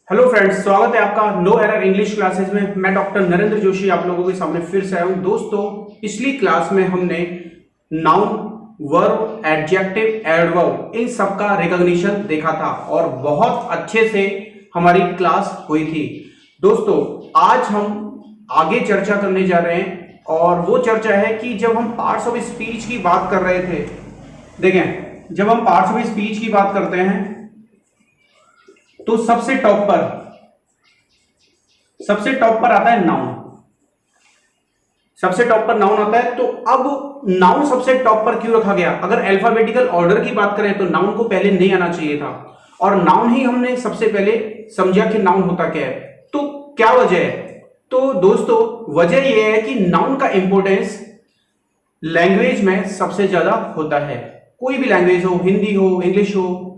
Hello friends, स्वागत है आपका नो एरर इंग्लिश क्लासेस में। मैं डॉक्टर नरेंद्र जोशी आप लोगों के सामने फिर से आया हूं। दोस्तों, पिछली क्लास में हमने नाउन, वर्ब, एडजेक्टिव, एडवर्ब इन सब का रिकॉग्निशन देखा था और बहुत अच्छे से हमारी क्लास हुई थी। दोस्तों, आज हम आगे चर्चा करने जा रहे हैं और वो चर्चा है कि जब हम पार्ट्स ऑफ स्पीच की बात कर रहे थे, देखें, जब हम पार्ट्स ऑफ स्पीच की बात करते हैं तो सबसे टॉप पर आता है नाउन। सबसे टॉप पर नाउन आता है। तो अब नाउन सबसे टॉप पर क्यों रखा गया? अगर अल्फाबेटिकल ऑर्डर की बात करें तो नाउन को पहले नहीं आना चाहिए था और नाउन ही हमने सबसे पहले समझा कि नाउन होता क्या है। तो क्या वजह है? तो दोस्तों, वजह यह है कि नाउन का इंपॉर्टेंस लैंग्वेज में सबसे ज्यादा होता है। कोई भी लैंग्वेज हो, हिंदी हो, इंग्लिश हो,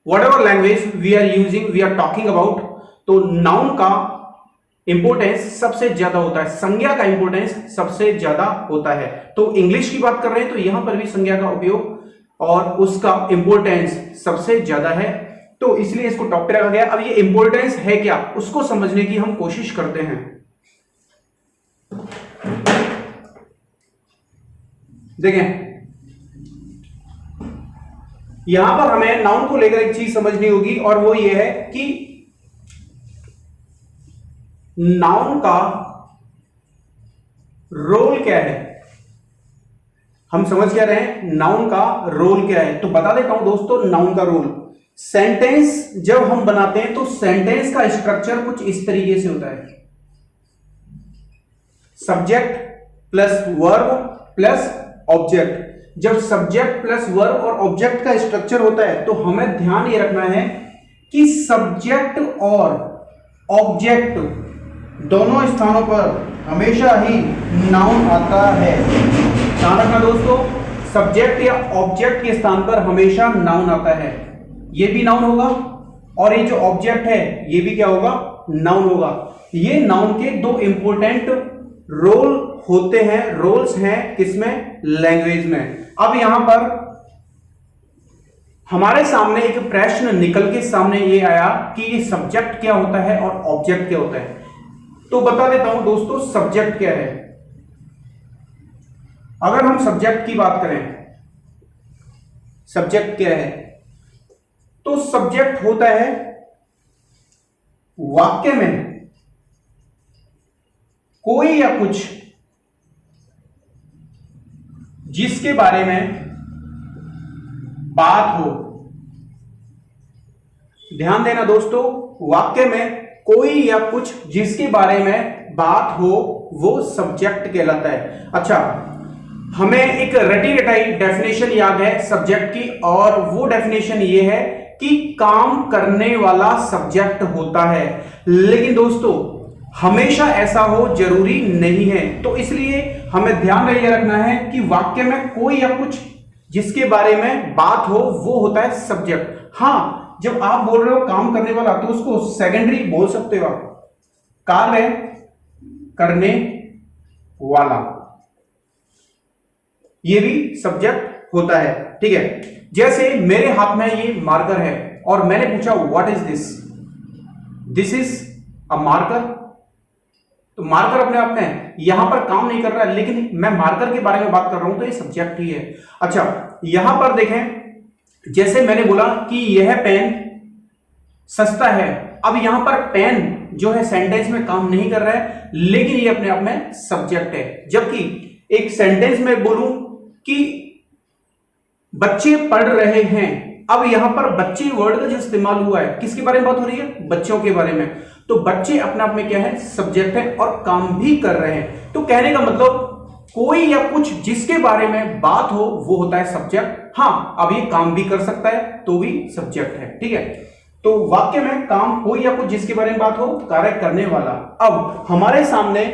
whatever language we are using, we are talking about, तो नाउन का इंपोर्टेंस सबसे ज्यादा होता है, संज्ञा का इंपोर्टेंस सबसे ज्यादा होता है। तो इंग्लिश की बात कर रहे हैं तो यहां पर भी संज्ञा का उपयोग और उसका इंपोर्टेंस सबसे ज्यादा है, तो इसलिए इसको टॉप पे रखा गया। अब ये इंपोर्टेंस है क्या, उसको समझने की हम कोशिश करते हैं। देखें, यहां पर हमें नाउन को लेकर एक चीज समझनी होगी और वो ये है कि नाउन का रोल क्या है। हम समझ क्या रहे हैं, नाउन का रोल क्या है? तो बता देता हूं दोस्तों, नाउन का रोल, सेंटेंस जब हम बनाते हैं तो सेंटेंस का स्ट्रक्चर कुछ इस तरीके से होता है। Subject plus verb plus object. जब सब्जेक्ट प्लस वर्ब और ऑब्जेक्ट का स्ट्रक्चर होता है तो हमें ध्यान ये रखना है कि सब्जेक्ट और ऑब्जेक्ट दोनों स्थानों पर हमेशा ही नाउन आता है। ध्यान रखना दोस्तों, सब्जेक्ट या ऑब्जेक्ट के स्थान पर हमेशा नाउन आता है। ये भी नाउन होगा और ये जो ऑब्जेक्ट है ये भी क्या होगा? नाउन होगा। ये नाउन के दो इंपॉर्टेंट रोल होते हैं, रोल्स हैं किसमें? लैंग्वेज में। अब यहां पर हमारे सामने एक प्रश्न निकल के सामने ये आया कि ये सब्जेक्ट क्या होता है और ऑब्जेक्ट क्या होता है। तो बता देता हूं दोस्तों, सब्जेक्ट क्या है। अगर हम सब्जेक्ट की बात करें, सब्जेक्ट क्या है, तो सब्जेक्ट होता है वाक्य में कोई या कुछ जिसके बारे में बात हो। ध्यान देना दोस्तों, वाक्य में कोई या कुछ जिसके बारे में बात हो वो सब्जेक्ट कहलाता है। अच्छा, हमें एक रटी रटाई डेफिनेशन याद है सब्जेक्ट की और वो डेफिनेशन ये है कि काम करने वाला सब्जेक्ट होता है। लेकिन दोस्तों, हमेशा ऐसा हो जरूरी नहीं है, तो इसलिए हमें ध्यान ये रखना है कि वाक्य में कोई या कुछ जिसके बारे में बात हो वो होता है सब्जेक्ट। हां, जब आप बोल रहे हो काम करने वाला तो उसको सेकेंडरी बोल सकते हो आप, कार्य करने वाला, ये भी सब्जेक्ट होता है। ठीक है, जैसे मेरे हाथ में ये मार्कर है और मैंने पूछा what is this, this is a marker. तो मार्कर अपने आप में यहां पर काम नहीं कर रहा है, लेकिन मैं मार्कर के बारे में बात कर रहा हूं तो ये सब्जेक्ट ही है। अच्छा, यहां पर देखें, जैसे मैंने बोला कि यह पेन सस्ता है। अब यहां पर पेन जो है सेंटेंस में काम नहीं कर रहा है, लेकिन ये अपने आप में सब्जेक्ट है। जबकि एक सेंटेंस में बोलूं कि बच्चे पढ़ रहे हैं, अब यहां पर बच्चे वर्ड का जो इस्तेमाल हुआ है, किसके बारे में बात हो रही है? बच्चों के बारे में। तो बच्चे अपने आप में क्या है? सब्जेक्ट है और काम भी कर रहे हैं। तो कहने का मतलब कोई या कुछ जिसके बारे में बात हो वो होता है सब्जेक्ट। हां, अब ये काम भी कर सकता है तो भी सब्जेक्ट है। ठीक है, तो वाक्य में काम कोई या कुछ जिसके बारे में बात हो, कार्य करने वाला। अब हमारे सामने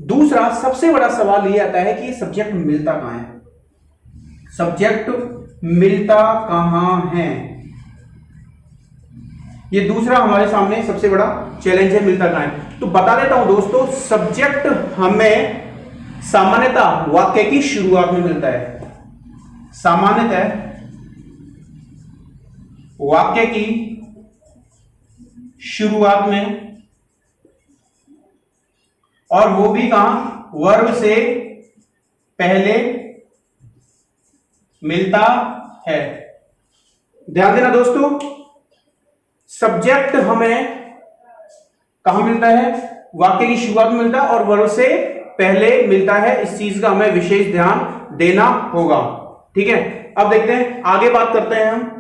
दूसरा सबसे बड़ा सवाल ये आता है कि ये सब्जेक्ट मिलता कहां है? सब्जेक्ट मिलता कहां है? ये दूसरा हमारे सामने सबसे बड़ा चैलेंज है, मिलता कहां है। तो बता देता हूं दोस्तों, सब्जेक्ट हमें सामान्यतः वाक्य की शुरुआत में मिलता है। सामान्यतः वाक्य की शुरुआत में, और वो भी कहां, वर्ब से पहले मिलता है। ध्यान देना दोस्तों, सब्जेक्ट हमें कहां मिलता है, वाक्य की शुरुआत में मिलता है और वर्ब से पहले मिलता है। इस चीज का हमें विशेष ध्यान देना होगा। ठीक है, अब देखते हैं, आगे बात करते हैं हम।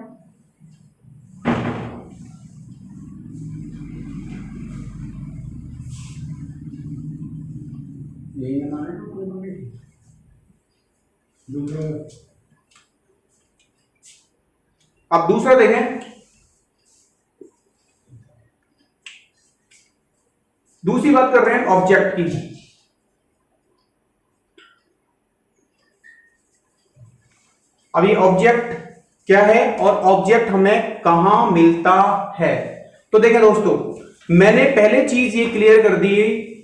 अब दूसरा देखें, दूसरी बात कर रहे हैं ऑब्जेक्ट की। अभी ऑब्जेक्ट क्या है और ऑब्जेक्ट हमें कहां मिलता है। तो देखें दोस्तों, मैंने पहले चीज ये क्लियर कर दी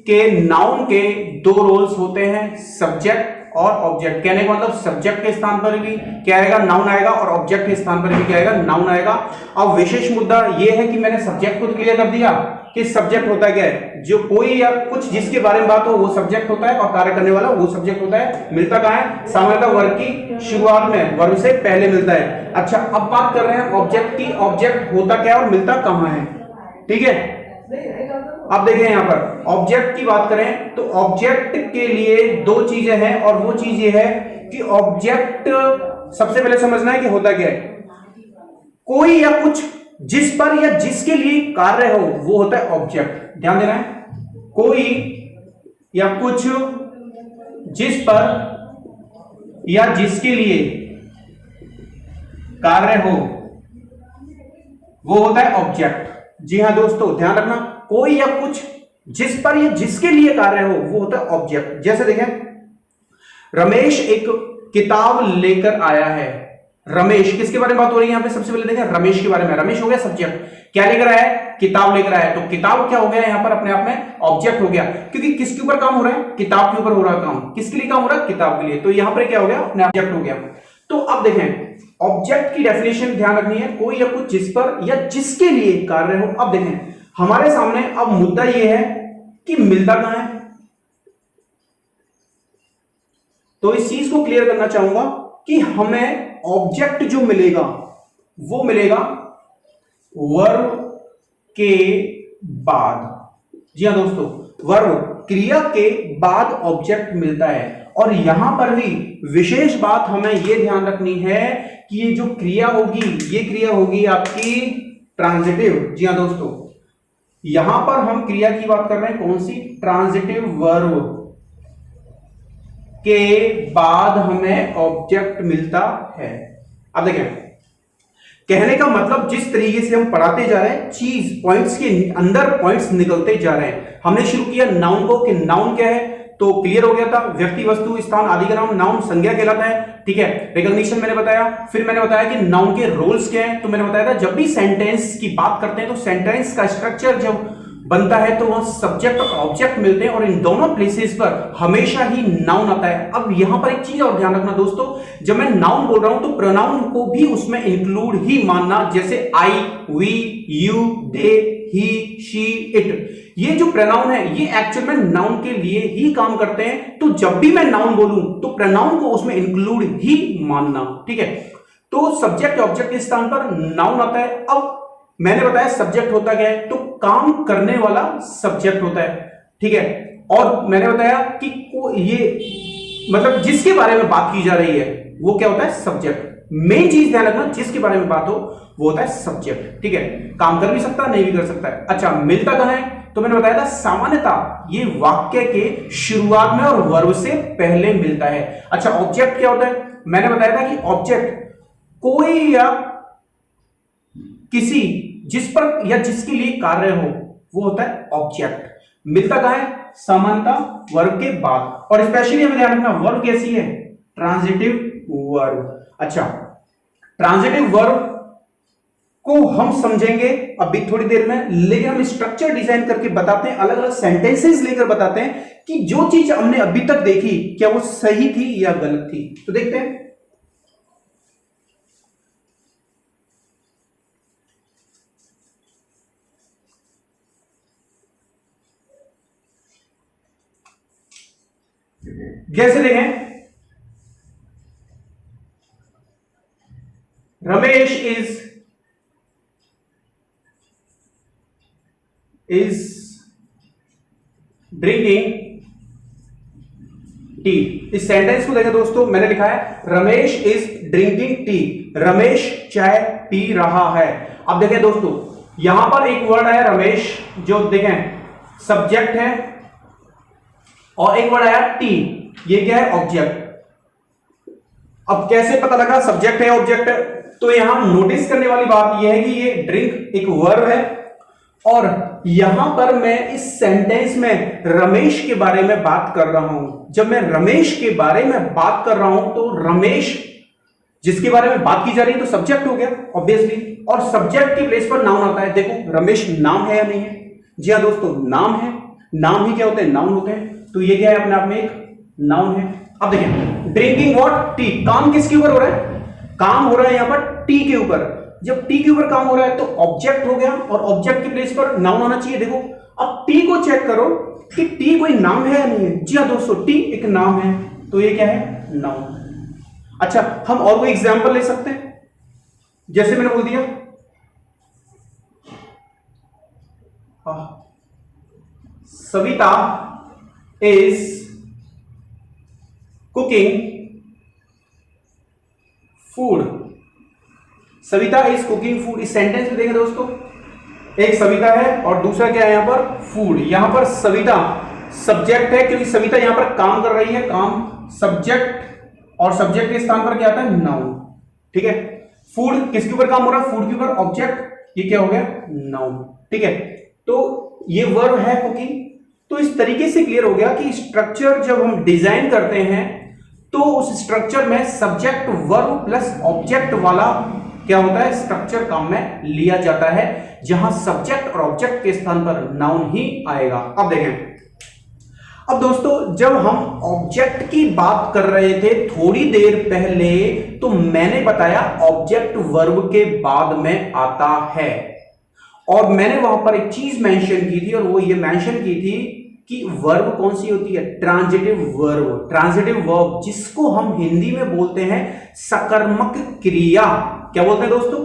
कि नाउन के दो रोल्स होते हैं, सब्जेक्ट और ऑब्जेक्ट। कहने का मतलब सब्जेक्ट के स्थान पर भी क्या आएगा, नाउन आएगा, और ऑब्जेक्ट के स्थान पर भी क्या आएगा, नाउन आएगा। अब विशेष मुद्दा यह है कि मैंने सब्जेक्ट को क्लियर कर दिया कि सब्जेक्ट होता क्या है, जो कोई या कुछ जिसके बारे में बात हो वो सब्जेक्ट होता है, और कार्य करने वाला वो सब्जेक्ट होता है। मिलता कहां है, सामान्यतः वर्ग की शुरुआत में, वर्ग से पहले मिलता है। अच्छा, अब बात कर रहे हैं ऑब्जेक्ट की। ऑब्जेक्ट होता क्या और मिलता कहां है। ठीक है, अब देखें यहां पर ऑब्जेक्ट की बात करें तो ऑब्जेक्ट के लिए दो चीजें हैं, और वो चीज ये है कि ऑब्जेक्ट सबसे पहले समझना है कि होता क्या है। कोई या कुछ जिस पर या जिसके लिए कार्य हो वो होता है ऑब्जेक्ट। ध्यान देना है, कोई या कुछ जिस पर या जिसके लिए कार्य हो वो होता है ऑब्जेक्ट। जी हां दोस्तों, ध्यान रखना, कोई या कुछ जिस पर या जिसके लिए कार्य हो वो होता है ऑब्जेक्ट। जैसे देखें, रमेश एक किताब लेकर आया है। रमेश, किसके बारे में बात हो रही है यहां पे, सबसे पहले देखें रमेश के बारे में। रमेश हो गया सब्जेक्ट, क्या लेकर आया है, किताब लेकर आया है। तो किताब क्या हो गया यहां पर, अपने आप में ऑब्जेक्ट हो गया, क्योंकि किसके ऊपर काम हो रहा है, किताब के ऊपर हो रहा है काम। किसके लिए काम हो रहा है, किताब के लिए। तो यहां पर क्या हो गया, अपने ऑब्जेक्ट हो गया। तो अब देखें, ऑब्जेक्ट की डेफिनेशन ध्यान रखनी है, कोई या कुछ जिस पर या जिसके लिए कार्य हो। अब देखें हमारे सामने अब मुद्दा यह है कि मिलता कहां है। तो इस चीज को क्लियर करना चाहूंगा कि हमें ऑब्जेक्ट जो मिलेगा वो मिलेगा वर्ब के बाद। जी हां दोस्तों, वर्ब क्रिया के बाद ऑब्जेक्ट मिलता है। और यहां पर भी विशेष बात हमें यह ध्यान रखनी है कि ये जो क्रिया होगी, ये क्रिया होगी आपकी ट्रांजिटिव। जी हां दोस्तों, यहां पर हम क्रिया की बात कर रहे हैं, कौन सी, ट्रांजिटिव वर्ब के बाद हमें ऑब्जेक्ट मिलता है। अब देखें, कहने का मतलब जिस तरीके से हम पढ़ाते जा रहे हैं, चीज पॉइंट्स के अंदर पॉइंट्स निकलते जा रहे हैं। हमने शुरू किया नाउन को कि नाउन क्या है, तो क्लियर हो गया था, व्यक्ति वस्तु स्थान आदि का नाम नाउन संज्ञा कहलाता है। ठीक है, रिकॉग्निशन मैंने बताया, फिर मैंने बताया कि नाउन के रोल्स क्या हैं। तो मैंने बताया था जब भी सेंटेंस की बात करते हैं तो सेंटेंस का स्ट्रक्चर जब बनता है तो वहां सब्जेक्ट और ऑब्जेक्ट मिलते हैं, और इन दोनों प्लेसेस पर हमेशा ही नाउन आता है। अब यहां पर एक चीज और ध्यान रखना दोस्तों, जब मैं नाउन बोल रहा हूं तो प्रोनाउन को भी उसमें इंक्लूड ही मानना, जैसे I, we, you, they, he, she, it. ये जो प्रोनाउन है ये एक्चुअल में नाउन के लिए ही काम करते हैं। तो जब भी मैं नाउन बोलूं तो प्रोनाउन को उसमें इंक्लूड ही मानना। ठीक है, तो सब्जेक्ट ऑब्जेक्ट के स्थान पर नाउन आता है। अब मैंने बताया सब्जेक्ट होता क्या है, तो काम करने वाला सब्जेक्ट होता है। ठीक है, और मैंने बताया कि ये मतलब जिसके बारे में बात की जा रही है वो क्या होता है, सब्जेक्ट। मेन चीज ध्यान रखना, जिसके बारे में बात हो वो होता है सब्जेक्ट। ठीक है, काम कर भी सकता है, नहीं भी कर सकता है। अच्छा, मिलता कहां है, तो मैंने बताया था सामान्यतः ये वाक्य के शुरुआत में और वर्ब से पहले मिलता है। अच्छा, ऑब्जेक्ट क्या होता है, मैंने बताया था कि ऑब्जेक्ट कोई या किसी जिस पर या जिसके लिए कार्य हो वो होता है ऑब्जेक्ट। मिलता कहां है, सामान्यतः वर्ब के बाद। और स्पेशली हमें ध्यान रखना वर्ब कैसी है, ट्रांजिटिव वर्ब। अच्छा, ट्रांजिटिव वर्ब को हम समझेंगे अभी थोड़ी देर में, लेकिन हम स्ट्रक्चर डिजाइन करके बताते हैं, अलग अलग सेंटेंसेस लेकर बताते हैं कि जो चीज हमने अभी तक देखी क्या वो सही थी या गलत थी। तो देखते हैं, जैसे देखें, रमेश इज ड्रिंकिंग टी। इस सेंटेंस को देखें दोस्तों, मैंने लिखा है Ramesh is drinking tea, Ramesh चाय पी रहा है। अब देखें दोस्तों, यहां पर एक वर्ड है रमेश, जो देखें सब्जेक्ट है, और एक वर्ड आया टी, ये क्या है, ऑब्जेक्ट। अब कैसे पता लगा सब्जेक्ट है ऑब्जेक्ट है? तो यहां नोटिस करने वाली बात यह है कि ये ड्रिंक एक वर्ब है, और यहां पर मैं इस सेंटेंस में रमेश के बारे में बात कर रहा हूं। जब मैं रमेश के बारे में बात कर रहा हूं तो रमेश जिसके बारे में बात की जा रही है तो सब्जेक्ट हो गया ऑब्वियसली, और सब्जेक्ट की प्लेस पर नाउन आता है। देखो रमेश नाम है या नहीं है? जी हाँ दोस्तों, नाम है। नाम ही क्या होते हैं, नाउन होते हैं। तो ये क्या है, अपने आप में एक नाउन है। अब देखें, ड्रिंकिंग व्हाट, टी। काम किसके ऊपर हो रहा है? काम हो रहा है यहां पर टी के ऊपर। जब टी के ऊपर काम हो रहा है तो ऑब्जेक्ट हो गया, और ऑब्जेक्ट की प्लेस पर नाउन आना चाहिए। देखो अब टी को चेक करो कि टी कोई नाम है या नहीं है। जी हाँ दोस्तों, टी एक नाम है, तो ये क्या है, नाउन। अच्छा, हम और कोई एग्जांपल ले सकते हैं। जैसे मैंने बोल दिया Savita is cooking food. Savita is cooking food. इस सेंटेंस में देखें दोस्तों, एक सविता है और दूसरा क्या है यहां पर, फूड। यहां पर सविता सब्जेक्ट है, क्योंकि सविता यहां पर काम कर रही है, काम सब्जेक्ट, और सब्जेक्ट के स्थान पर क्या आता है, नाउन। ठीक है, फूड किसके ऊपर काम हो रहा है, फूड के ऊपर, ऑब्जेक्ट ये क्या हो गया, नाउन। ठीक है, तो ये वर्ब है कुकिंग। तो इस तरीके से क्लियर हो गया कि स्ट्रक्चर जब हम डिजाइन करते हैं तो उस स्ट्रक्चर में सब्जेक्ट वर्ब प्लस ऑब्जेक्ट वाला क्या होता है, स्ट्रक्चर काम में लिया जाता है, जहां सब्जेक्ट और ऑब्जेक्ट के स्थान पर नाउन ही आएगा। अब देखें, अब दोस्तों जब हम ऑब्जेक्ट की बात कर रहे थे थोड़ी देर पहले, तो मैंने बताया ऑब्जेक्ट वर्ब के बाद में आता है, और मैंने वहां पर एक चीज मेंशन की थी, और वो ये मेंशन की थी कि वर्ब कौन सी होती है, ट्रांजिटिव वर्ब। ट्रांजिटिव वर्ब जिसको हम हिंदी में बोलते हैं सकर्मक क्रिया। क्या बोलते हैं दोस्तों,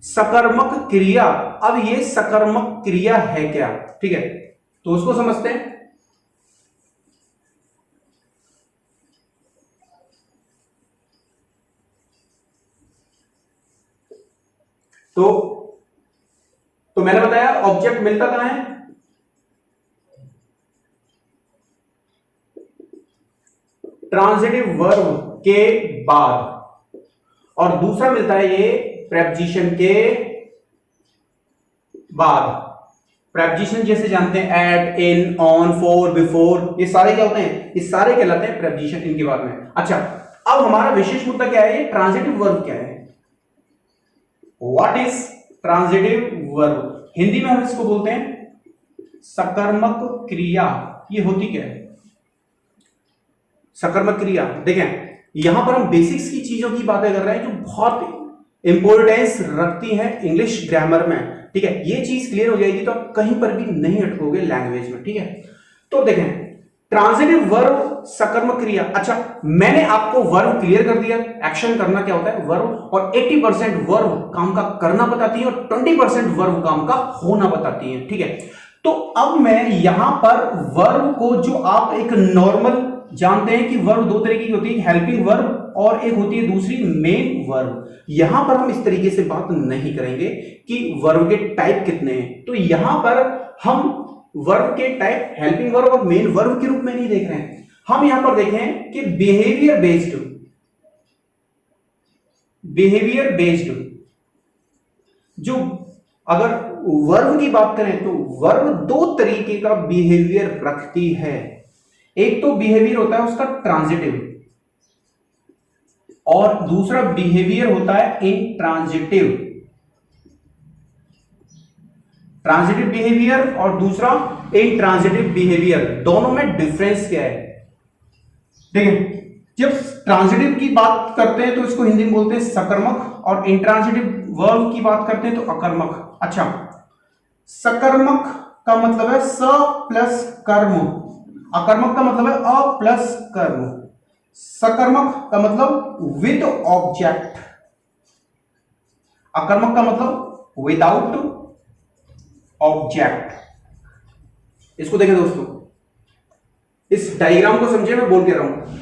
सकर्मक क्रिया। अब ये सकर्मक क्रिया है क्या, ठीक है, तो उसको समझते हैं। तो मैंने बताया ऑब्जेक्ट मिलता कहां है, ट्रांजिटिव वर्ब के बाद, और दूसरा मिलता है ये प्रेपोजिशन के बाद। प्रेपोजिशन जैसे जानते हैं at, in, on, for, before, ये सारे क्या होते हैं, ये सारे कहलाते हैं प्रेपोजिशन इनके बाद में। अच्छा, अब हमारा विशेष मुद्दा क्या है, ये ट्रांजिटिव वर्ब क्या है, what is transitive verb. Hindi में हम इसको बोलते हैं सकर्मक क्रिया। ये होती क्या है, सकर्मक क्रिया। देखें यहां पर हम बेसिक्स की चीजों की बातें कर रहे हैं जो बहुत इंपॉर्टेंस रखती हैं इंग्लिश ग्रामर में। ठीक है, ये चीज क्लियर हो जाएगी तो आप कहीं पर भी नहीं अटकोगे लैंग्वेज में। ठीक है, तो देखें ट्रांजिटिव वर्ब सकर्मक क्रिया। अच्छा, मैंने आपको वर्ब क्लियर कर दिया, एक्शन करना क्या होता है वर्ब, और 80% वर्ब काम का करना बताती है और 20% वर्ब काम का होना बताती है। ठीक है, तो अब मैं यहां पर वर्ब को, जो आप एक नॉर्मल जानते हैं कि वर्ब दो तरीके की होती है, हेल्पिंग वर्ब और एक होती है दूसरी मेन वर्ब। यहां पर हम इस तरीके से बात नहीं करेंगे कि वर्ब के टाइप कितने हैं। तो यहां पर हम वर्ब के टाइप हेल्पिंग वर्ब और मेन वर्ब के रूप में नहीं देख रहे हैं, हम यहां पर देखें कि बिहेवियर बेस्ड, जो अगर वर्ब की बात करें तो वर्ब दो तरीके का बिहेवियर रखती है। एक तो बिहेवियर होता है उसका ट्रांजिटिव, और दूसरा बिहेवियर होता है इंट्रांजिटिव। ट्रांजिटिव बिहेवियर और दूसरा इंट्रांजिटिव बिहेवियर, दोनों में डिफरेंस क्या है। ठीक है, जब ट्रांजिटिव की बात करते हैं तो इसको हिंदी में बोलते हैं सकर्मक, और इंट्रांजिटिव वर्ब की बात करते हैं तो अकर्मक। अच्छा, सकर्मक का मतलब है स प्लस कर्म, अकर्मक का मतलब है अ प्लस कर्म, सकर्मक का मतलब विद ऑब्जेक्ट, अकर्मक का मतलब विदाउट ऑब्जेक्ट। इसको देखें दोस्तों, इस डायग्राम को समझे, मैं बोल के रहा हूं।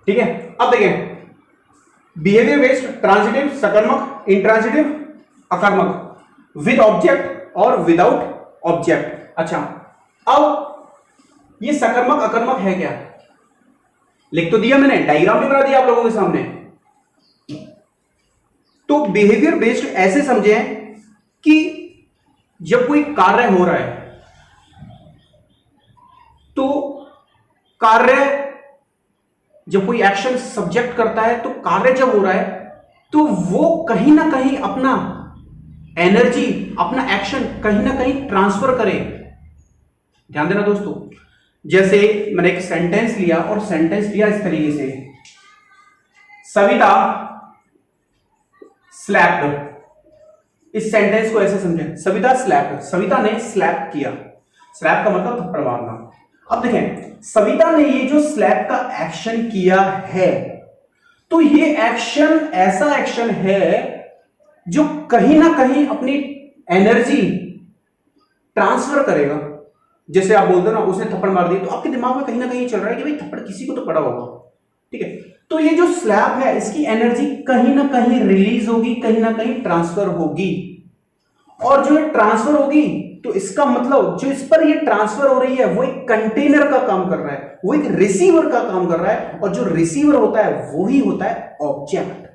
ठीक है, अब देखें, बिहेवियर बेस्ड ट्रांजिटिव, सकर्मक, इंट्रांजिटिव, अकर्मक, विद ऑब्जेक्ट और विदाउट ऑब्जेक्ट। अच्छा, अब ये सकर्मक अकर्मक है क्या, लिख तो दिया मैंने, डायग्राम भी बना दिया आप लोगों के सामने। तो बिहेवियर बेस्ड ऐसे समझे कि जब कोई कार्य हो रहा है तो कार्य, जब कोई एक्शन सब्जेक्ट करता है तो कार्य जब हो रहा है तो वो कहीं ना कहीं अपना एनर्जी, अपना एक्शन कहीं ना कहीं ट्रांसफर करे। ध्यान देना दोस्तों, जैसे मैंने एक सेंटेंस लिया और सेंटेंस लिया इस तरीके से, सविता स्लैप्ड। इस सेंटेंस को ऐसे समझें, सविता स्लैप्ड, सविता ने स्लैप किया, स्लैप का मतलब थप्पड़ मारना। अब देखें, सविता ने ये जो स्लैप का एक्शन किया है, तो ये एक्शन ऐसा एक्शन है जो कहीं ना कहीं अपनी एनर्जी ट्रांसफर करेगा। जैसे आप बोलते हो ना, उसने थप्पड़ मार दिया, तो आपके दिमाग में कहीं ना कहीं चल रहा है कि भाई थप्पड़ किसी को तो पड़ा होगा। ठीक है, तो ये जो स्लैप है इसकी एनर्जी कहीं ना कहीं रिलीज होगी, कहीं ना कहीं ट्रांसफर होगी, और जो ट्रांसफर होगी तो इसका मतलब जो इस पर ये ट्रांसफर हो रही है वो एक कंटेनर का काम कर रहा है, वो एक रिसीवर का काम कर रहा है, और जो रिसीवर होता है वो ही होता है ऑब्जेक्ट।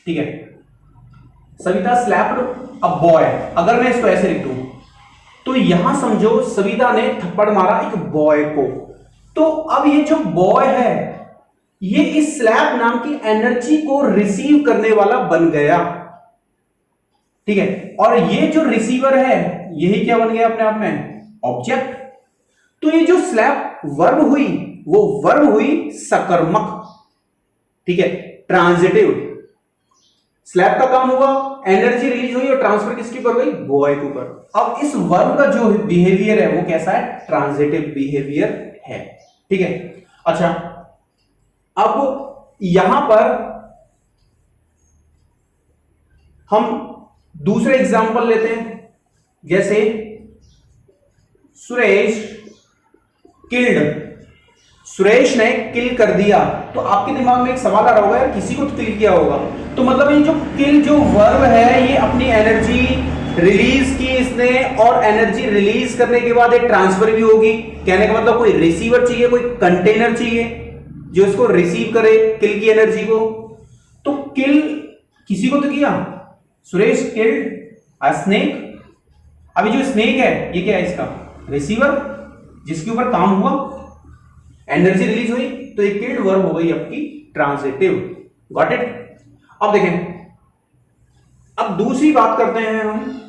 ठीक है, सविता स्लैप्ड अ बॉय, अगर मैं इसको ऐसे लिख दूं तो यहां समझो सविता ने थप्पड़ मारा एक बॉय को, तो अब ये जो बॉय है ये इस स्लैप नाम की एनर्जी को रिसीव करने वाला बन गया। ठीक है, और ये जो रिसीवर है यही क्या बन गया अपने आप में, ऑब्जेक्ट। तो ये जो स्लैप वर्ब हुई वो वर्ब हुई सकर्मक। ठीक है, ट्रांजिटिव, स्लैप का काम हुआ, एनर्जी रिलीज हुई और ट्रांसफर किसके ऊपर हुई, बॉय के ऊपर। अब इस वर्ब का जो बिहेवियर है वो कैसा है, ट्रांजिटिव बिहेवियर है। ठीक है, अच्छा, अब यहां पर हम दूसरे एग्जांपल लेते हैं, जैसे सुरेश किल्ड, सुरेश ने किल कर दिया, तो आपके दिमाग में एक सवाल आ रहा होगा, यार किसी को तो किल किया होगा, तो मतलब ये जो किल जो वर्ब है ये अपनी एनर्जी रिलीज की इसने, और एनर्जी रिलीज करने के बाद एक ट्रांसफर भी होगी। कहने का मतलब कोई रिसीवर चाहिए, कोई कंटेनर चाहिए जो इसको रिसीव करे किल की एनर्जी को। तो किल किसी को तो किया, सुरेश किल्ड अ स्नेक। अभी जो स्नेक है ये क्या है, इसका रिसीवर, जिसके ऊपर काम हुआ, एनर्जी रिलीज हुई, तो एक किल्ड वर्ब हो गई आपकी ट्रांजिटिव। Got it. अब देखें, अब दूसरी बात करते हैं हम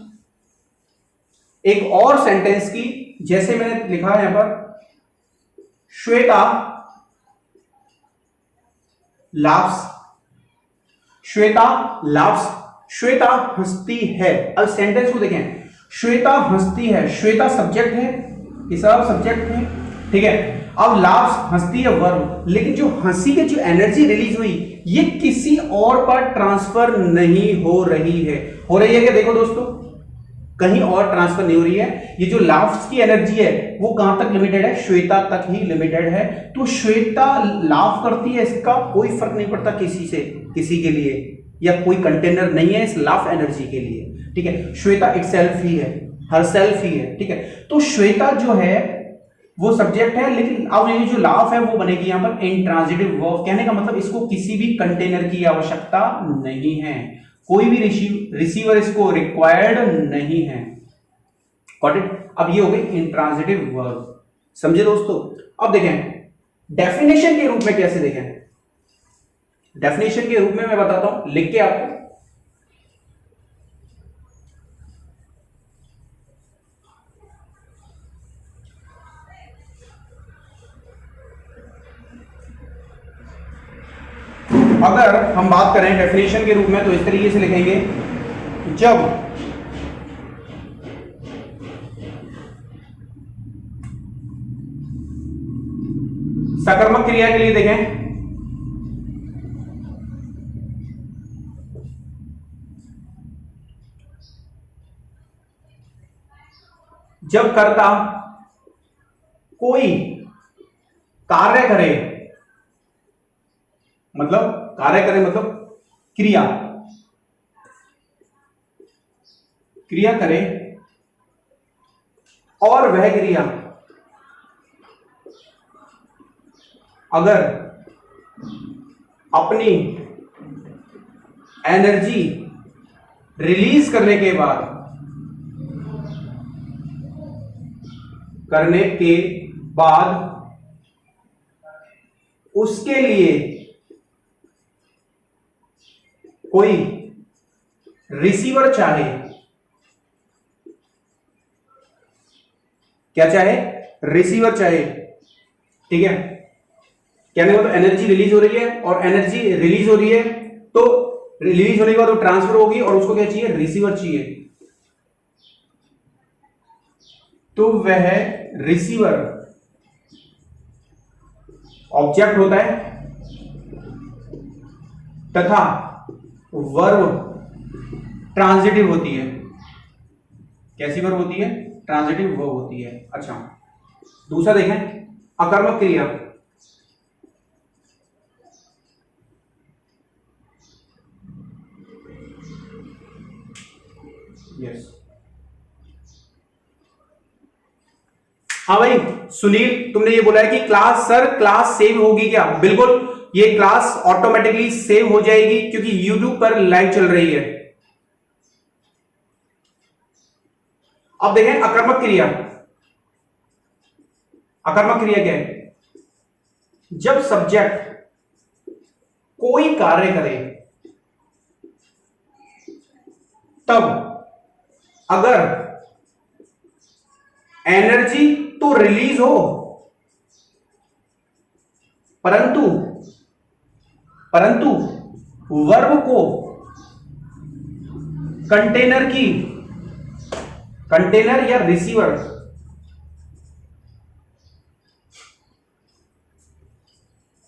एक और सेंटेंस की, जैसे मैंने लिखा है यहां पर, श्वेता लाफ्स, श्वेता लाफ्स, श्वेता हंसती है। अब सेंटेंस को देखें, श्वेता हंसती है, श्वेता सब्जेक्ट है, ये सब सब्जेक्ट है। ठीक है, अब लाफ्स हंसती है वर्ब, लेकिन जो हंसी की जो एनर्जी रिलीज हुई ये किसी और पर ट्रांसफर नहीं हो रही है। हो रही है क्या, देखो दोस्तों, कहीं और ट्रांसफर नहीं हो रही है। ये जो लाफ्स की एनर्जी है वो कहां तक लिमिटेड है, श्वेता तक ही लिमिटेड है। तो श्वेता लाफ करती है, इसका कोई फर्क नहीं पड़ता किसी से, किसी के लिए, या कोई कंटेनर नहीं है इस लाफ एनर्जी के लिए। ठीक है, श्वेता इटसेल्फ ही है, हर सेल्फ ही है। ठीक है, तो श्वेता जो है वो सब्जेक्ट है, लेकिन अब ये जो लाफ है वो बनेगी यहां पर इंट्रांजिटिव वर्ब। कहने का मतलब इसको किसी भी कंटेनर की आवश्यकता नहीं है, कोई भी रिसीवर इसको रिक्वायर्ड नहीं है। Got it. अब ये हो गई इंट्रांजिटिव वर्ब, समझे दोस्तों। अब देखें डेफिनेशन के रूप में कैसे देखें, डेफिनेशन के रूप में मैं बताता हूं लिख के आपको। अगर हम बात करें डेफिनेशन के रूप में तो इस तरीके से लिखेंगे, जब सकर्मक क्रिया के लिए देखें, जब कर्ता कोई कार्य करे, मतलब क्रिया करे और वह क्रिया अगर अपनी एनर्जी रिलीज करने के बाद उसके लिए कोई रिसीवर चाहे, क्या चाहे? रिसीवर चाहे। ठीक है, कहने का तो एनर्जी रिलीज हो रही है और एनर्जी रिलीज हो रही है तो रिलीज होने के बाद वो ट्रांसफर होगी और उसको क्या चाहिए? रिसीवर चाहिए। तो वह रिसीवर ऑब्जेक्ट होता है तथा वर्ब ट्रांजिटिव होती है। कैसी वर्ब होती है? ट्रांजिटिव वर्ब होती है। अच्छा, दूसरा देखें, अकर्मक क्रिया। यस, हाँ भाई सुनील, तुमने ये बोला है कि क्लास सेव होगी क्या? बिल्कुल, ये क्लास ऑटोमेटिकली सेव हो जाएगी क्योंकि YouTube पर लाइव चल रही है। अब देखें अकर्मक क्रिया। अकर्मक क्रिया क्या है? जब सब्जेक्ट कोई कार्य करे तब अगर एनर्जी तो रिलीज हो परंतु वर्ब को कंटेनर या रिसीवर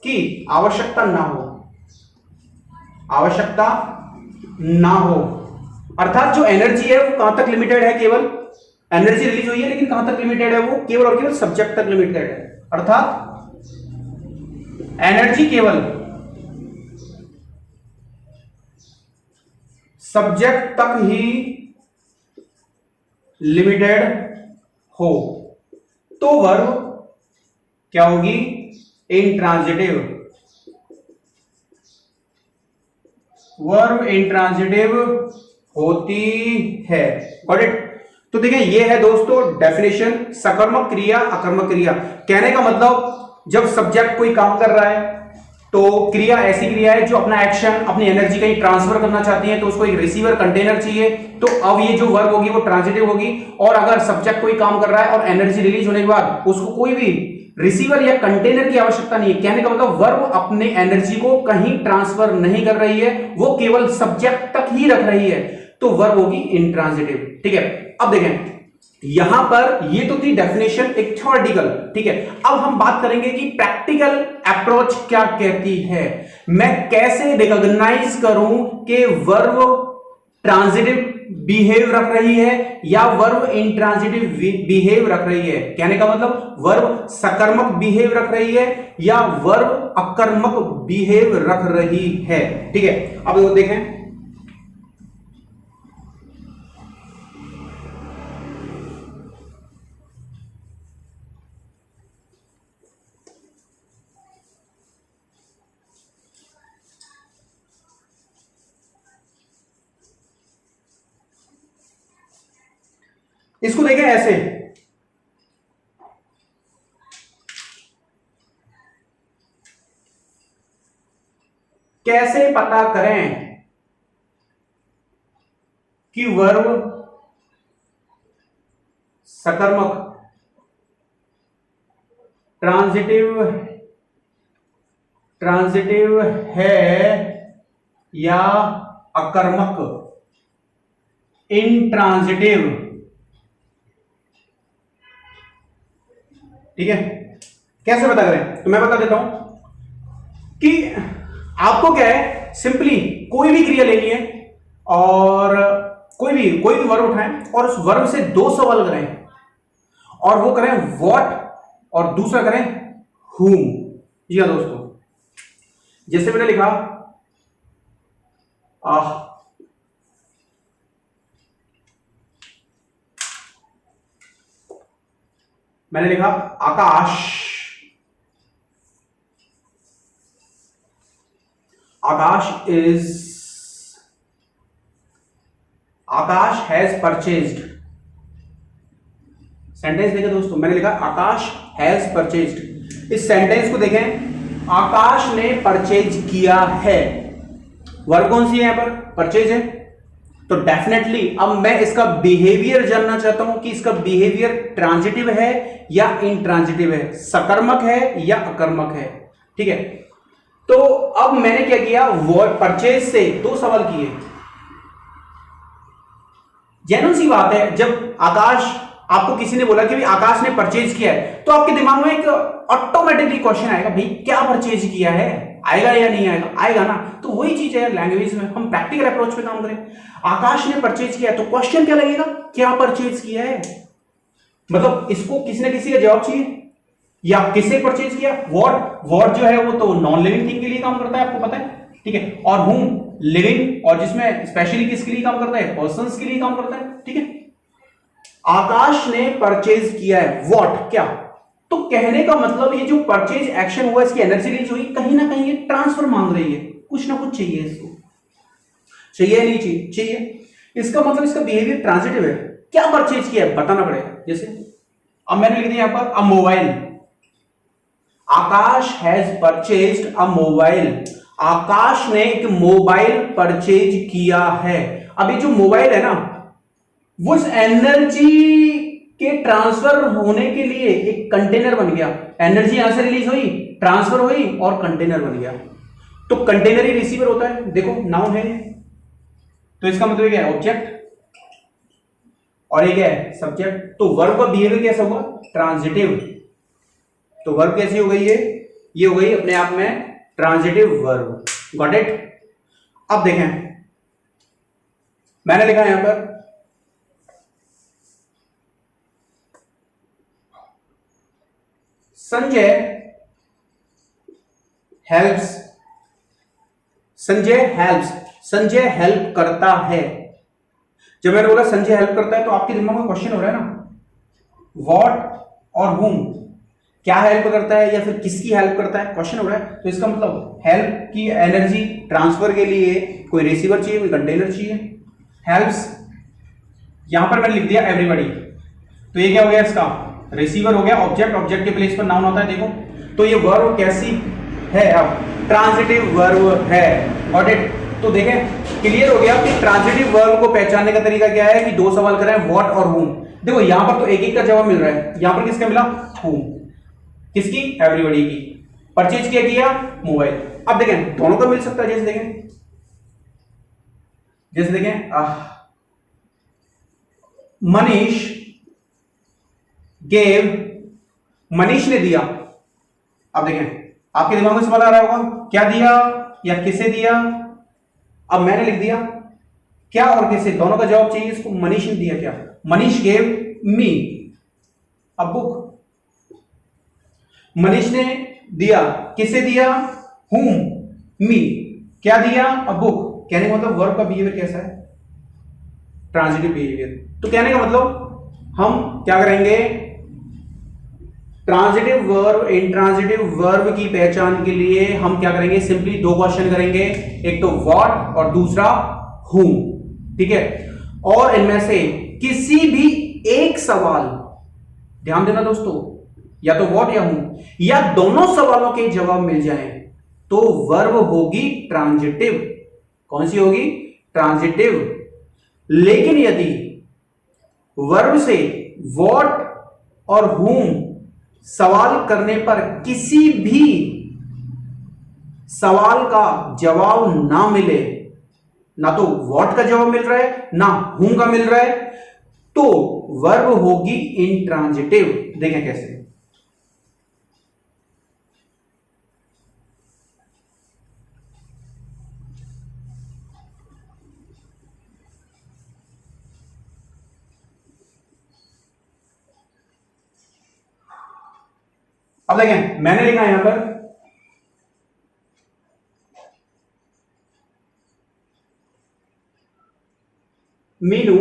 की आवश्यकता ना हो। अर्थात जो एनर्जी है वो कहां तक लिमिटेड है? केवल एनर्जी रिलीज हुई है लेकिन कहां तक लिमिटेड है? वो केवल और केवल सब्जेक्ट तक लिमिटेड है। अर्थात एनर्जी केवल सब्जेक्ट तक ही लिमिटेड हो तो वर्ब क्या होगी? इंट्रांजिटिव। वर्ब इंट्रांजिटिव होती है। Got it? तो देखिए ये है दोस्तों डेफिनेशन, सकर्मक क्रिया अकर्मक क्रिया। कहने का मतलब जब सब्जेक्ट कोई काम कर रहा है तो क्रिया ऐसी क्रिया है जो अपना एक्शन, अपनी एनर्जी कहीं ट्रांसफर करना चाहती है तो उसको एक रिसीवर कंटेनर चाहिए। तो अब ये जो वर्ब होगी वो ट्रांजिटिव होगी। और अगर सब्जेक्ट कोई काम कर रहा है और एनर्जी रिलीज होने के बाद उसको कोई भी रिसीवर या कंटेनर की आवश्यकता नहीं है। कहने का मतलब वर्ब अपने एनर्जी को कहीं ट्रांसफर नहीं कर रही है, वो केवल सब्जेक्ट तक ही रख रही है, तो वर्ब होगी इंट्रांजिटिव। ठीक है, अब देखें यहां पर ये तो थी डेफिनेशन एक थ्योरेटिकल। ठीक है, अब हम बात करेंगे कि प्रैक्टिकल अप्रोच क्या कहती है। मैं कैसे रिकॉग्नाइज करूं कि वर्ब ट्रांजिटिव बिहेव रख रही है या वर्ब इंट्रांजिटिव बिहेव रख रही है। कहने का मतलब वर्ब सकर्मक बिहेव रख रही है या वर्ब अकर्मक बिहेव रख रही है। ठीक है, अब वो देखें, इसको देखें ऐसे, कैसे पता करें कि वर्ब सकर्मक ट्रांजिटिव है या अकर्मक, इंट्रांजिटिव। ठीक है, कैसे पता करें? तो मैं बता देता हूं कि आपको क्या है, सिंपली कोई भी क्रिया लेनी है और कोई भी वर्ब उठाएं और उस वर्ब से दो सवाल करें, और वो करें व्हाट और दूसरा करें whom। जी हाँ दोस्तों, जैसे मैंने लिखा मैंने लिखा आकाश, आकाश हैज परचेज्ड। सेंटेंस देखें दोस्तों, मैंने लिखा आकाश हैज परचेज्ड। इस सेंटेंस को देखें, आकाश ने परचेज किया है, वर्ब कौन सी है यहां पर? परचेज है। तो डेफिनेटली अब मैं इसका बिहेवियर जानना चाहता हूं कि इसका बिहेवियर ट्रांजिटिव है या इंट्रांजिटिव है, सकर्मक है या अकर्मक है। ठीक है, तो अब मैंने क्या किया, वर्ब परचेज से दो सवाल किए। जेन्युइन सी बात है, जब आकाश, आपको किसी ने बोला कि भाई आकाश ने परचेज किया है, तो आपके दिमाग में एक ऑटोमेटिकली क्वेश्चन आएगा, भाई क्या परचेज किया है? आएगा या नहीं आएगा? आएगा ना। तो वही चीज है लैंग्वेज में, हम प्रैक्टिकल अप्रोच पे काम करें। आकाश ने परचेज किया है, तो क्वेश्चन क्या लगेगा? क्या परचेज किया है? मतलब इसको किसी ना किसी का जवाब चाहिए, या किससे परचेज किया? व्हाट जो है वो तो नॉन लिविंग थिंग के लिए काम करता है, आपको पता है। ठीक है, और whom लिविंग, और जिसमें स्पेशली किसके लिए काम करता है? पर्सन्स के लिए काम करता है। ठीक है, आकाश ने परचेज किया है, व्हाट क्या? तो कहने का मतलब ये जो परचेज एक्शन हुआ, इसकी एनर्जी रिलीज हुई, कहीं ना कहीं ये ट्रांसफर मांग रही है, कुछ ना कुछ चाहिए इसको। चाहिए नहीं चाहिए? चाहिए। इसका मतलब इसका बिहेवियर ट्रांजिटिव है। क्या परचेज किया है बताना पड़ेगा। जैसे अब मैंने लिख दिया यहां पर a mobile, Akash has purchased a mobile. Akash ने एक मोबाइल परचेज किया है। अभी जो मोबाइल है ना, वो उस एनर्जी के ट्रांसफर होने के लिए एक कंटेनर बन गया। एनर्जी यहां से रिलीज हुई, ट्रांसफर हुई और कंटेनर बन गया। तो कंटेनर ही रिसीवर होता है। देखो नाउन है, तो इसका मतलब क्या है? ऑब्जेक्ट, और ये क्या है? सब्जेक्ट। तो वर्ब का बिहेवियर कैसा होगा? ट्रांजिटिव। तो वर्ब कैसी हो गई है? ये हो गई अपने आप में ट्रांजिटिव वर्ब। Got it? अब देखें, मैंने लिखा यहां पर Sanjay helps. Sanjay helps, Sanjay help करता है। जब मैंने बोला संजय हेल्प करता है, तो आपके दिमाग में क्वेश्चन हो रहा है ना, व्हाट और whom, क्या हेल्प करता है या फिर किसकी हेल्प करता है, क्वेश्चन हो रहा है। तो इसका मतलब हेल्प की एनर्जी ट्रांसफर के लिए कोई रिसीवर चाहिए, कोई कंटेनर चाहिए। हेल्प्स, यहां पर मैंने लिख दिया एवरीबॉडी, तो ये क्या हो गया? इसका रिसीवर हो गया। ऑब्जेक्ट, ऑब्जेक्ट के प्लेस पर नाउन होता है। देखो तो ये वर्ब कैसी है? अब ट्रांजिटिव वर्ब है। Got it? तो देखें, क्लियर हो गया कि ट्रांजिटिव वर्ब को पहचानने का तरीका क्या है कि दो सवाल करें, व्हाट और whom। देखो यहां पर तो एक एक का जवाब मिल रहा है। यहां पर किसका मिला? whom। किसकी? एवरीबॉडी की। परचेज क्या किया? मोबाइल। अब देखें दोनों का मिल सकता है। जैसे देखें मनीष गेव, मनीष ने दिया। अब देखें आपके दिमाग में सवाल आ रहा होगा, क्या दिया या किसे दिया? अब मैंने लिख दिया क्या और किसे, दोनों का जवाब चाहिए इसको। मनीष ने दिया क्या? Manish gave me a book. Manish ने दिया, किसे दिया? whom, मी। क्या दिया? A book. कहने का मतलब वर्ब का बिहेवियर कैसा है? Transitive behaviour. तो कहने का मतलब हम क्या करेंगे? ट्रांजिटिव वर्ब, इंट्रांजिटिव वर्ब की पहचान के लिए हम क्या करेंगे? सिंपली दो क्वेश्चन करेंगे, एक तो व्हाट और दूसरा whom। ठीक है, और इनमें से किसी भी एक सवाल, ध्यान देना दोस्तों, या तो व्हाट या whom, या दोनों सवालों के जवाब मिल जाए तो वर्ब होगी ट्रांजिटिव। कौन सी होगी? ट्रांजिटिव। लेकिन यदि वर्ब से व्हाट और whom सवाल करने पर किसी भी सवाल का जवाब ना मिले ना तो व्हाट का जवाब मिल रहा है ना whom का मिल रहा है, तो वर्ब होगी इंट्रांजिटिव। देखें कैसे, अब देखें मैंने लिखा यहां पर मीनू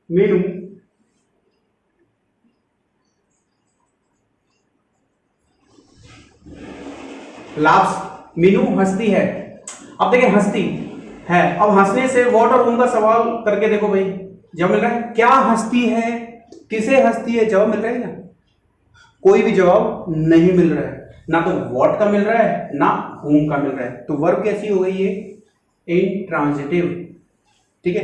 मीनू लाफ्स, मीनू हंसती है। अब देखिए हंसती है, अब हंसने से व्हाट और whom का सवाल करके देखो भाई, जवाब मिल रहा है क्या हंसती है, किसे हंसती है, जवाब मिल रहा है क्या? कोई भी जवाब नहीं मिल रहा है, ना तो व्हाट का मिल रहा है ना whom का मिल रहा है। तो वर्ब कैसी हो गई है? इंट्रांजिटिव। ठीक है,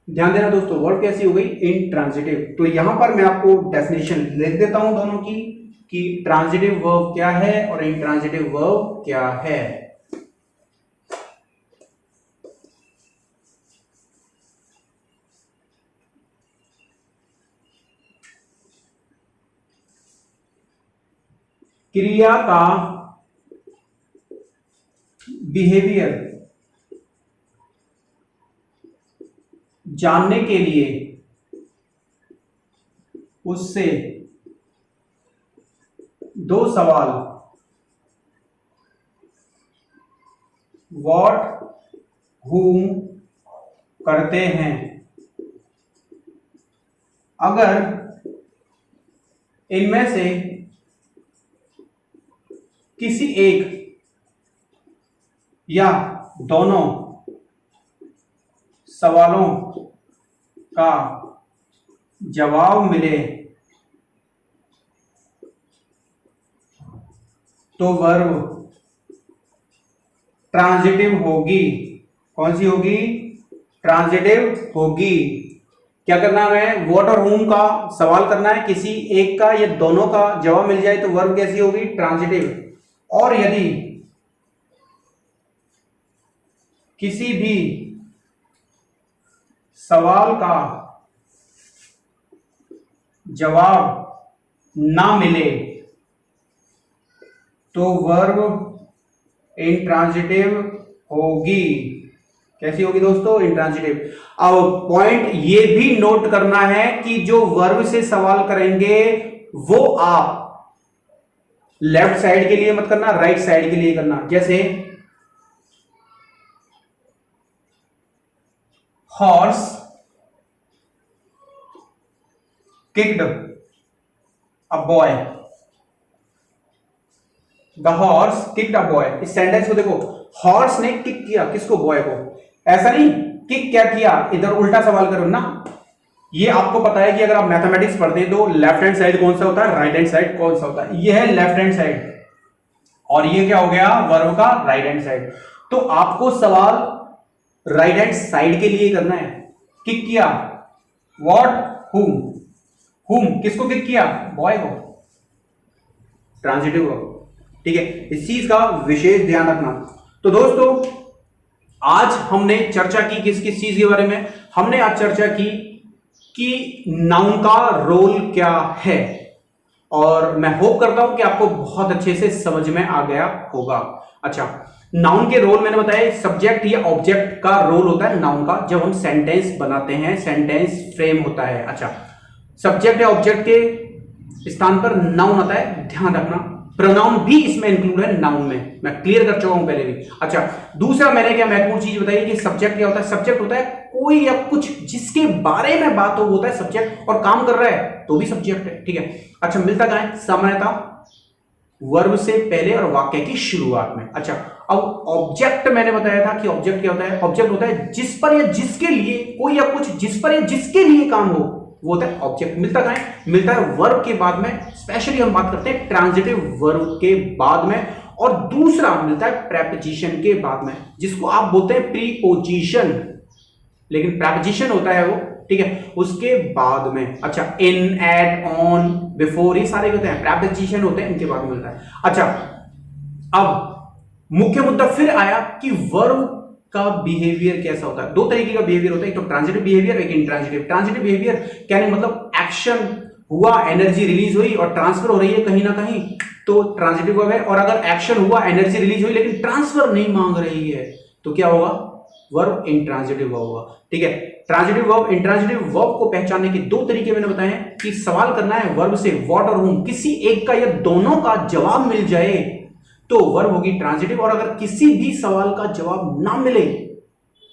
ध्यान देना दोस्तों, वर्ब कैसी हो गई? इंट्रांजिटिव। तो यहां पर मैं आपको डेफिनेशन लिख देता हूं दोनों की, कि ट्रांजिटिव वर्ब क्या है और इंट्रांजिटिव वर्ब क्या है। क्रिया का बिहेवियर जानने के लिए उससे दो सवाल व्हाट whom करते हैं। अगर इनमें से किसी एक या दोनों सवालों का जवाब मिले तो वर्ब ट्रांजिटिव होगी। कौन सी होगी? ट्रांजिटिव होगी। क्या करना है? व्हाट और whom का सवाल करना है, किसी एक का या दोनों का जवाब मिल जाए तो वर्ब कैसी होगी? ट्रांजिटिव। और यदि किसी भी सवाल का जवाब ना मिले तो वर्ब इंट्रांजिटिव होगी। कैसी होगी दोस्तों? इंट्रांजिटिव। अब पॉइंट ये भी नोट करना है कि जो वर्ब से सवाल करेंगे वो आप लेफ्ट साइड के लिए मत करना, राइट साइड के लिए करना। जैसे horse kicked a boy, the horse kicked a boy. इस सेंटेंस को देखो, हॉर्स ने किक किया किसको? बॉय को। ऐसा नहीं किक क्या किया, इधर उल्टा सवाल करो ना। ये आपको पता है कि अगर आप मैथमेटिक्स पढ़ते हैं तो लेफ्ट हैंड साइड कौन सा होता है, राइट हैंड साइड कौन सा होता है? ये है लेफ्ट हैंड साइड और ये क्या हो गया? वर्ब का राइट हैंड साइड। तो आपको सवाल राइट हैंड साइड के लिए करना है। किक किया व्हाट, whom किसको किक किया? बॉय को। Transitive verb. ठीक है, इस चीज का विशेष ध्यान रखना। तो दोस्तों आज हमने चर्चा की किस किस चीज के बारे में? हमने आज चर्चा की कि नाउन का रोल क्या है, और मैं होप करता हूं कि आपको बहुत अच्छे से समझ में आ गया होगा। अच्छा, नाउन के रोल मैंने बताया, सब्जेक्ट या ऑब्जेक्ट का रोल होता है नाउन का जब हम सेंटेंस बनाते हैं, सेंटेंस फ्रेम होता है। अच्छा, सब्जेक्ट या ऑब्जेक्ट के स्थान पर नाउन आता है, ध्यान रखना। प्रोनाउन भी इसमें इंक्लूड है नाउन में, मैं क्लियर कर चुका हूं पहले भी। अच्छा, दूसरा मैंने क्या महत्वपूर्ण चीज बताई कि सब्जेक्ट क्या होता है? सब्जेक्ट होता है कोई या कुछ जिसके बारे में बात हो, होता है सब्जेक्ट, और काम कर रहा है तो भी सब्जेक्ट है। ठीक है। अच्छा, मिलता कहां है? सामान्यतः वर्ब से पहले और वाक्य की शुरुआत में। अच्छा, अब ऑब्जेक्ट मैंने बताया था कि ऑब्जेक्ट क्या होता है? ऑब्जेक्ट होता है जिस पर या जिसके लिए, कोई या कुछ जिस पर या जिसके लिए काम हो, वो होता है ऑब्जेक्ट। मिलता कहां है? मिलता है वर्ब के बाद में, स्पेशली हम बात करते हैं ट्रांजिटिव वर्ब के बाद में, और दूसरा मिलता है प्रेपोजिशन के बाद में, जिसको आप बोलते हैं प्रीपोजिशन, लेकिन प्रेपोजिशन होता है वो, ठीक है, उसके बाद में। अच्छा, इन, एट, ऑन, बिफोर, ये सारे होते हैं, प्रेपोजिशन होते हैं, इनके बाद में मिलता है। अच्छा, अब मुख्य मुद्दा फिर आया कि वर्ब का बिहेवियर कैसा होता है। दो तरीके का बिहेवियर होता है, एक तो ट्रांजिटिव बिहेवियर, एक इंट्रांजिटिव। ट्रांजिटिव बिहेवियर कहने मतलब एक्शन हुआ, एनर्जी रिलीज हुई और ट्रांसफर हो रही है कहीं ना कहीं, तो ट्रांजिटिव वर्ब है। और अगर एक्शन हुआ, एनर्जी रिलीज हुई लेकिन ट्रांसफर नहीं मांग रही है, तो क्या होगा? वर्ब इंट्रांजिटिव वर्ब होगा। ठीक है, ट्रांजिटिव वर्ब, इंट्रांजिटिव वर्ब को पहचानने के दो तरीके मैंने बताए हैं कि सवाल करना है वर्ब से व्हाट और whom, किसी एक का या दोनों का जवाब मिल जाए तो वर्ब होगी ट्रांजिटिव, और अगर किसी भी सवाल का जवाब ना मिले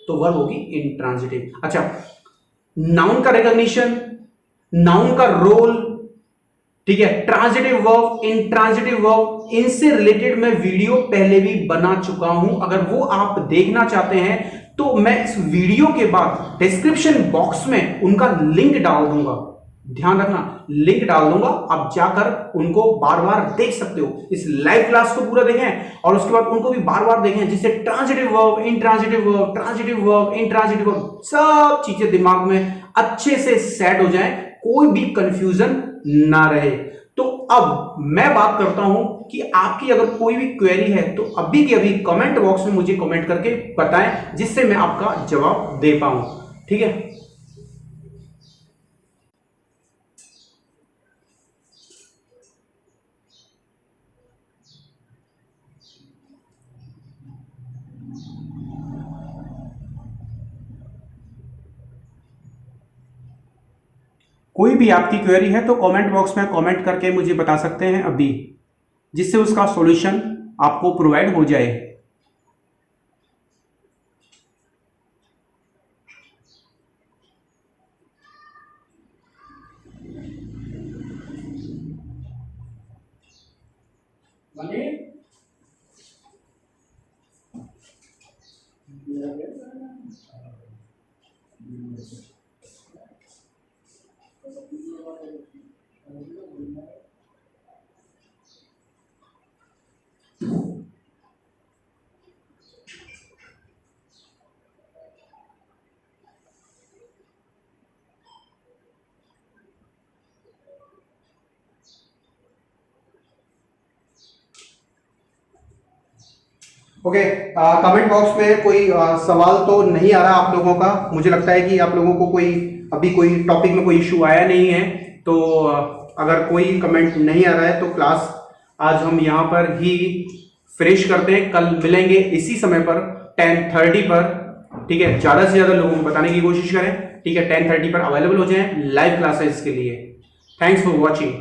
तो वर्ब होगी इंट्रांजिटिव। अच्छा, नाउन का रिकॉग्निशन, नाउन का रोल, ठीक है, ट्रांजिटिव वर्ब, इंट्रांजिटिव वर्ब, इनसे रिलेटेड मैं वीडियो पहले भी बना चुका हूं। अगर वो आप देखना चाहते हैं तो मैं इस वीडियो के बाद डिस्क्रिप्शन बॉक्स में उनका लिंक डाल दूंगा, ध्यान रखना, लिंक डाल दूंगा, आप जाकर उनको बार बार देख सकते हो। इस लाइव क्लास को पूरा देखें और उसके बाद उनको भी बार बार देखें, जिससे transitive verb, intransitive verb, transitive verb, intransitive verb, सब चीजें दिमाग में अच्छे से सेट हो जाएं, कोई भी कंफ्यूजन ना रहे। तो अब मैं बात करता हूं कि आपकी अगर कोई भी क्वेरी है तो अभी के अभी कमेंट बॉक्स में मुझे कमेंट करके बताएं, जिससे मैं आपका जवाब दे पाऊं। ठीक है, कोई भी आपकी क्वेरी है तो कमेंट बॉक्स में कमेंट करके मुझे बता सकते हैं अभी, जिससे उसका सॉल्यूशन आपको प्रोवाइड हो जाए। ओके, कमेंट बॉक्स में कोई सवाल तो नहीं आ रहा आप लोगों का। मुझे लगता है कि आप लोगों को कोई अभी कोई टॉपिक में कोई इशू आया नहीं है। तो अगर कोई कमेंट नहीं आ रहा है तो क्लास आज हम यहाँ पर ही फिनिश करते हैं। कल मिलेंगे इसी समय पर 10:30 पर। ठीक है, ज़्यादा से ज़्यादा लोगों को बताने की कोशिश करें। ठीक है, 10:30 पर अवेलेबल हो जाएं लाइव क्लासेस के लिए। Thanks for watching.